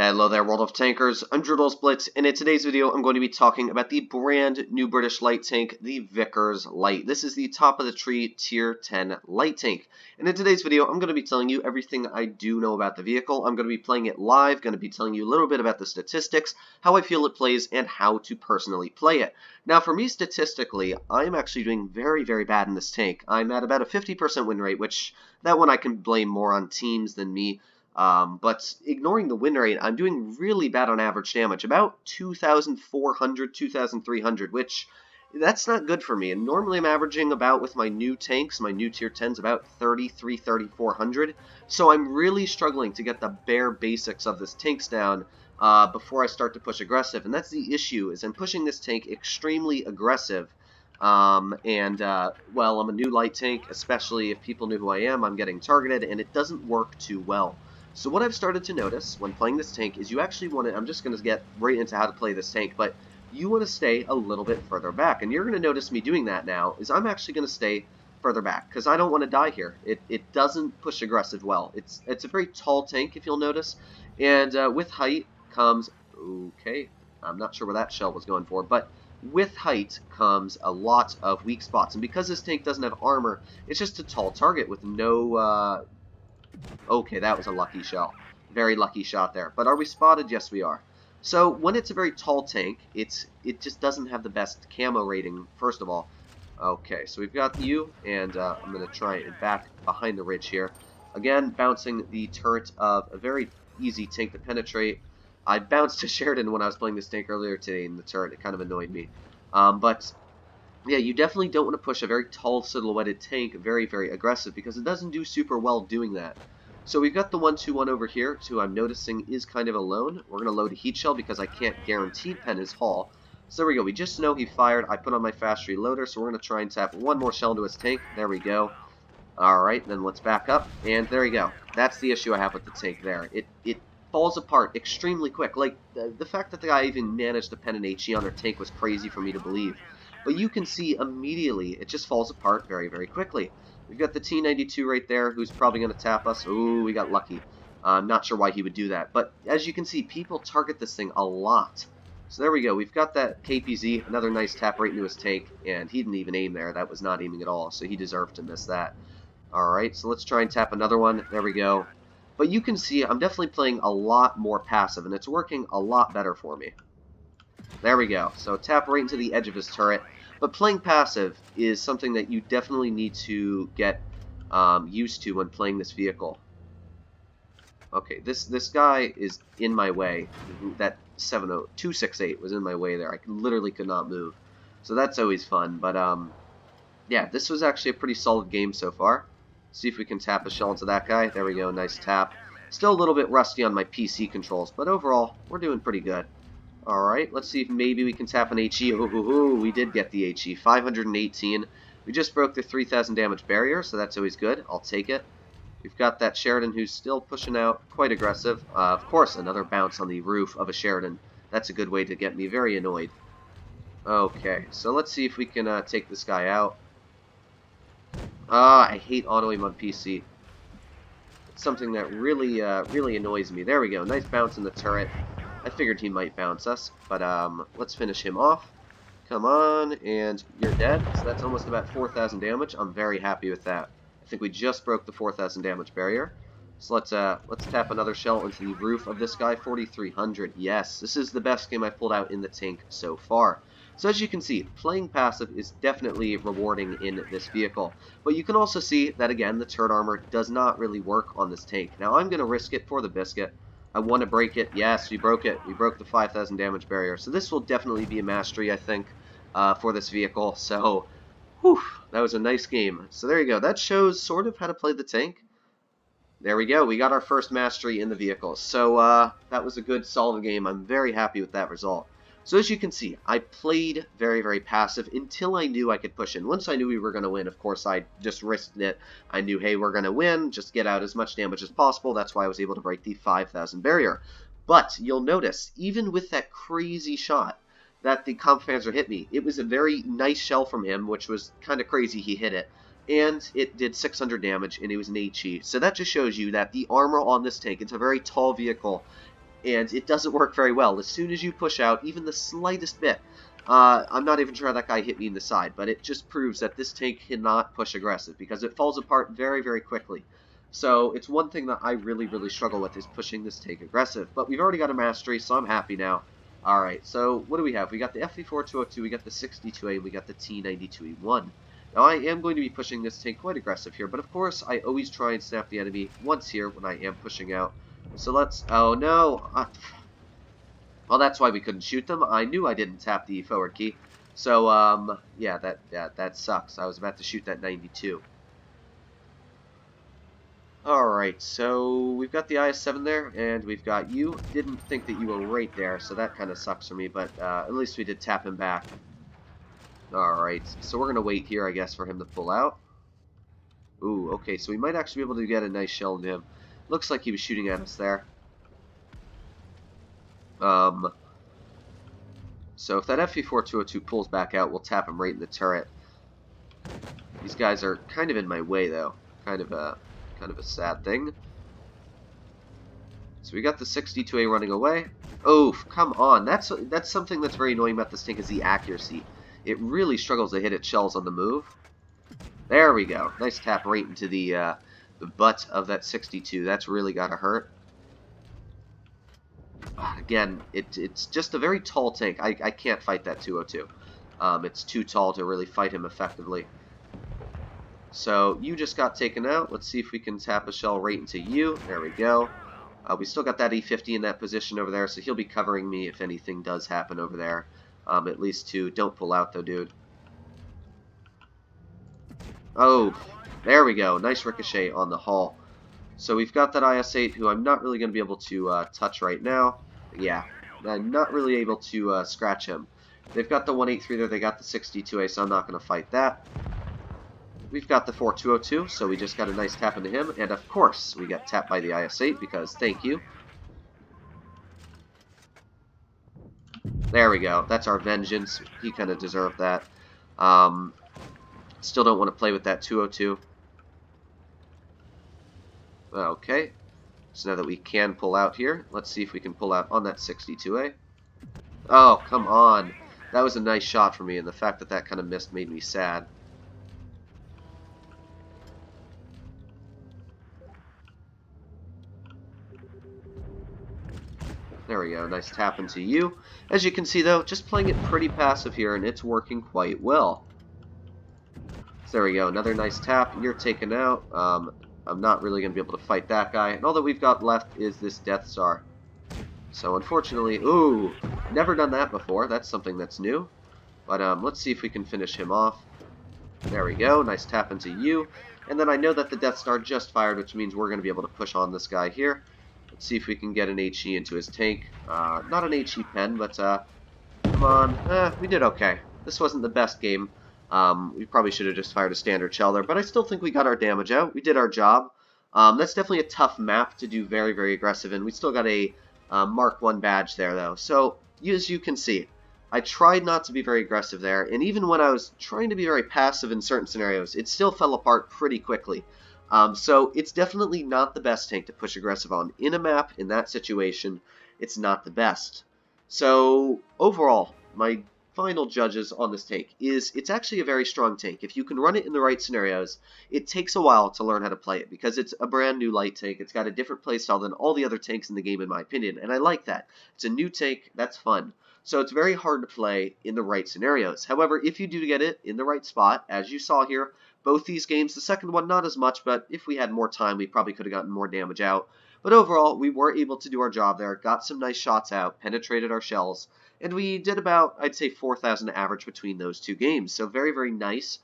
Hello there, World of Tankers. I'm Blitz, and in today's video, I'm going to be talking about the brand new British light tank, the Vickers Light. This is the top of the tree tier 10 light tank. And in today's video, I'm going to be telling you everything I do know about the vehicle. I'm going to be playing it live, going to be telling you a little bit about the statistics, how I feel it plays, and how to personally play it. Now, for me, statistically, I'm actually doing very, very bad in this tank. I'm at about a 50% win rate, which that one I can blame more on teams than me. But ignoring the win rate, I'm doing really bad on average damage, about 2,400, 2,300, which that's not good for me. And normally I'm averaging about, with my new tanks, my new tier 10s, about 33, 3,400. So I'm really struggling to get the bare basics of this tanks down before I start to push aggressive. And that's the issue, is I'm pushing this tank extremely aggressive. Well, I'm a new light tank, especially if people knew who I am, I'm getting targeted, and it doesn't work too well. So what I've started to notice when playing this tank is you actually want to, I'm just going to get right into how to play this tank, but you want to stay a little bit further back. And you're going to notice me doing that now, is I'm actually going to stay further back, because I don't want to die here. It doesn't push aggressive well. It's a very tall tank, if you'll notice, and with height comes, okay, I'm not sure where that shell was going for, but with height comes a lot of weak spots. And because this tank doesn't have armor, it's just a tall target with no, okay, that was a lucky shell. Very lucky shot there. But are we spotted? Yes, we are. So when it's a very tall tank, it just doesn't have the best camo rating, first of all. Okay, so we've got you, and I'm going to try and back behind the ridge here. Again, bouncing the turret of a very easy tank to penetrate. I bounced a Sheridan when I was playing this tank earlier today in the turret. It kind of annoyed me. But yeah, you definitely don't want to push a very tall silhouetted tank very, very aggressive, because it doesn't do super well doing that. So we've got the 1-2-1 over here, who I'm noticing is kind of alone. We're going to load a heat shell because I can't guarantee pen his haul. So there we go. We just know he fired. I put on my fast reloader, so we're going to try and tap one more shell into his tank. There we go. Alright, then let's back up, and there we go. That's the issue I have with the tank there. It falls apart extremely quick. Like, the fact that the guy even managed to pen an HE on their tank was crazy for me to believe. But you can see immediately it just falls apart very, very quickly. We've got the T-92 right there, who's probably going to tap us. Ooh, we got lucky. I'm not sure why he would do that. But as you can see, people target this thing a lot. So there we go. We've got that KPZ, another nice tap right into his tank, and he didn't even aim there. That was not aiming at all, so he deserved to miss that. Alright, so let's try and tap another one. There we go. But you can see I'm definitely playing a lot more passive, and it's working a lot better for me. There we go. So tap right into the edge of his turret. But playing passive is something that you definitely need to get used to when playing this vehicle. Okay, this guy is in my way. That 268 was in my way there. I literally could not move. So that's always fun. But yeah, this was actually a pretty solid game so far. See if we can tap a shell into that guy. There we go, nice tap. Still a little bit rusty on my PC controls, but overall, we're doing pretty good. Alright, let's see if maybe we can tap an HE. Ooh, we did get the HE. 518. We just broke the 3,000 damage barrier, so that's always good. I'll take it. We've got that Sheridan who's still pushing out, quite aggressive. Of course, another bounce on the roof of a Sheridan. That's a good way to get me very annoyed. Okay, so let's see if we can take this guy out. I hate auto-aim on PC. It's something that really, really annoys me. There we go, nice bounce in the turret. I figured he might bounce us, but let's finish him off. Come on, and you're dead. So that's almost about 4,000 damage. I'm very happy with that. I think we just broke the 4,000 damage barrier. So let's tap another shell into the roof of this guy. 4,300. Yes, this is the best game I've pulled out in the tank so far. So as you can see, playing passive is definitely rewarding in this vehicle. But you can also see that, again, the turret armor does not really work on this tank. Now I'm going to risk it for the biscuit. I want to break it. Yes, we broke it. We broke the 5,000 damage barrier. So this will definitely be a mastery, I think, for this vehicle. So, whew, that was a nice game. So there you go. That shows sort of how to play the tank. There we go. We got our first mastery in the vehicle. So that was a good, solid game. I'm very happy with that result. So as you can see, I played very, very passive until I knew I could push in. Once I knew we were going to win, of course, I just risked it. I knew, hey, we're going to win, just get out as much damage as possible. That's why I was able to break the 5,000 barrier. But you'll notice, even with that crazy shot that the Kampfpanzer hit me, it was a very nice shell from him, which was kind of crazy he hit it. And it did 600 damage, and it was an HE. So that just shows you that the armor on this tank, it's a very tall vehicle, and it doesn't work very well. As soon as you push out, even the slightest bit, I'm not even sure how that guy hit me in the side, but it just proves that this tank cannot push aggressive, because it falls apart very, very quickly. So it's one thing that I really, really struggle with, is pushing this tank aggressive. But we've already got a mastery, so I'm happy now. Alright, so what do we have? We got the FV4202, we got the 62A, we got the T92E1. Now I am going to be pushing this tank quite aggressive here, but of course I always try and snap the enemy once here when I am pushing out. So let's... oh no! Well, that's why we couldn't shoot them. I knew I didn't tap the forward key. So, yeah, that sucks. I was about to shoot that 92. Alright, so we've got the IS-7 there, and we've got you. Didn't think that you were right there, so that kind of sucks for me, but at least we did tap him back. Alright, so we're going to wait here, I guess, for him to pull out. Ooh, okay, so we might actually be able to get a nice shell into him. Looks like he was shooting at us there. So if that FV4202 pulls back out, we'll tap him right in the turret. These guys are kind of in my way, though. Kind of a sad thing. So we got the 62A running away. Oh, come on. That's something that's very annoying about this tank, is the accuracy. It really struggles to hit its shells on the move. There we go. Nice tap right into the butt of that 62. That's really gotta hurt. Again, it's just a very tall tank. I can't fight that 202. It's too tall to really fight him effectively. So you just got taken out. Let's see if we can tap a shell right into you. There we go. We still got that E50 in that position over there, so he'll be covering me if anything does happen over there. At least two. Don't pull out, though, dude. Oh, there we go. Nice ricochet on the hull. So we've got that IS-8, who I'm not really going to be able to touch right now. Yeah, I'm not really able to scratch him. They've got the 183 there. They got the 62A, so I'm not going to fight that. We've got the 4202, so we just got a nice tap into him, and of course we got tapped by the IS-8, because thank you. There we go. That's our vengeance. He kind of deserved that. Still don't want to play with that 202. Okay. So now that we can pull out here, let's see if we can pull out on that 62A. Oh, come on. That was a nice shot for me, and the fact that that kind of missed made me sad. There we go, nice tap into you. As you can see, though, just playing it pretty passive here, and it's working quite well. So there we go, another nice tap. You're taken out. I'm not really going to be able to fight that guy. And all that we've got left is this Death Star. So unfortunately, ooh, never done that before. That's something that's new. But let's see if we can finish him off. There we go, nice tap into you. And then I know that the Death Star just fired, which means we're going to be able to push on this guy here. Let's see if we can get an HE into his tank. Not an HE pen, but come on. We did okay. This wasn't the best game. We probably should have just fired a standard shell there, but I still think we got our damage out. We did our job. That's definitely a tough map to do very, very aggressive in. We still got a Mark 1 badge there, though. So, as you can see, I tried not to be very aggressive there, and even when I was trying to be very passive in certain scenarios, it still fell apart pretty quickly. So it's definitely not the best tank to push aggressive on. In a map, in that situation, it's not the best. So overall, my final judges on this tank is it's actually a very strong tank. If you can run it in the right scenarios, it takes a while to learn how to play it because it's a brand new light tank. It's got a different playstyle than all the other tanks in the game, in my opinion, and I like that. It's a new tank, that's fun. So it's very hard to play in the right scenarios. However, if you do get it in the right spot, as you saw here, both these games, the second one not as much, but if we had more time, we probably could have gotten more damage out. But overall, we were able to do our job there, got some nice shots out, penetrated our shells, and we did about, I'd say, 4,000 average between those two games. So very, very nice.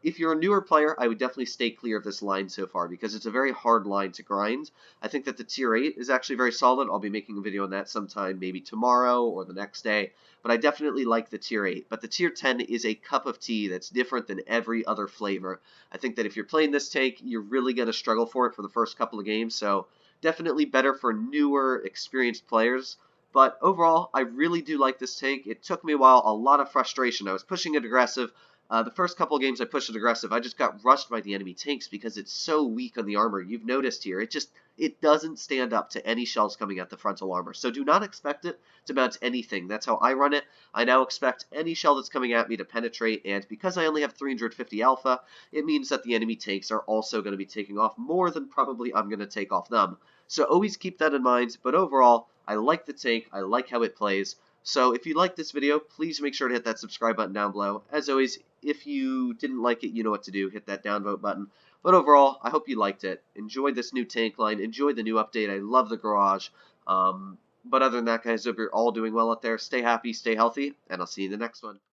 If you're a newer player, I would definitely stay clear of this line so far because it's a very hard line to grind. I think that the tier 8 is actually very solid. I'll be making a video on that sometime, maybe tomorrow or the next day. But I definitely like the tier 8. But the tier 10 is a cup of tea that's different than every other flavor. I think that if you're playing this tank, you're really going to struggle for it for the first couple of games. So definitely better for newer, experienced players. But overall, I really do like this tank. It took me a while, a lot of frustration. I was pushing it aggressive. The first couple of games I pushed it aggressive, I just got rushed by the enemy tanks because it's so weak on the armor. You've noticed here, it doesn't stand up to any shells coming at the frontal armor. So do not expect it to mount anything. That's how I run it. I now expect any shell that's coming at me to penetrate, and because I only have 350 alpha, it means that the enemy tanks are also going to be taking off more than probably I'm going to take off them. So always keep that in mind, but overall, I like the tank, I like how it plays. So if you like this video, please make sure to hit that subscribe button down below. As always, if you didn't like it, you know what to do. Hit that downvote button. But overall, I hope you liked it. Enjoy this new tank line. Enjoy the new update. I love the garage. But other than that, guys, hope you're all doing well out there. Stay happy, stay healthy, and I'll see you in the next one.